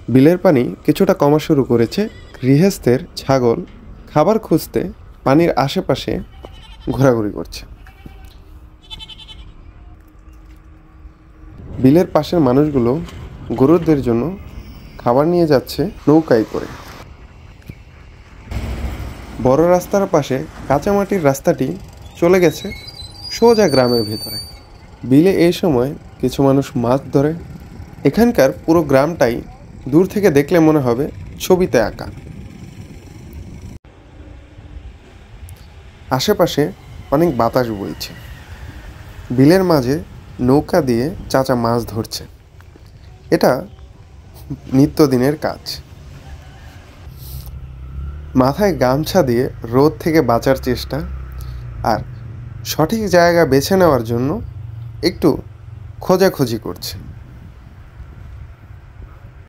বিলের পানি কিছুটা কমা শুরু করেছে। গৃহস্থের ছাগল খাবার খুঁজতে পানির আশেপাশে ঘোরাঘুরি করছে। বিলের পাশের মানুষগুলো গরুদের জন্য খাবার নিয়ে যাচ্ছে নৌকায় করে। বড় রাস্তার পাশে কাঁচামাটির রাস্তাটি চলে গেছে সোজা গ্রামের ভেতরে। বিলে এই সময় কিছু মানুষ মাছ ধরে। এখানকার পুরো গ্রামটাই দূর থেকে দেখলে মনে হবে ছবিতে আঁকা। আশেপাশে অনেক বাতাস বইছে। বিলের মাঝে নৌকা দিয়ে চাচা মাছ ধরছে। এটা নিত্যদিনের কাজ। মাথায় গামছা দিয়ে রোদ থেকে বাঁচার চেষ্টা আর সঠিক জায়গা বেছে নেওয়ার জন্য একটু খোঁজাখুঁজি করছে।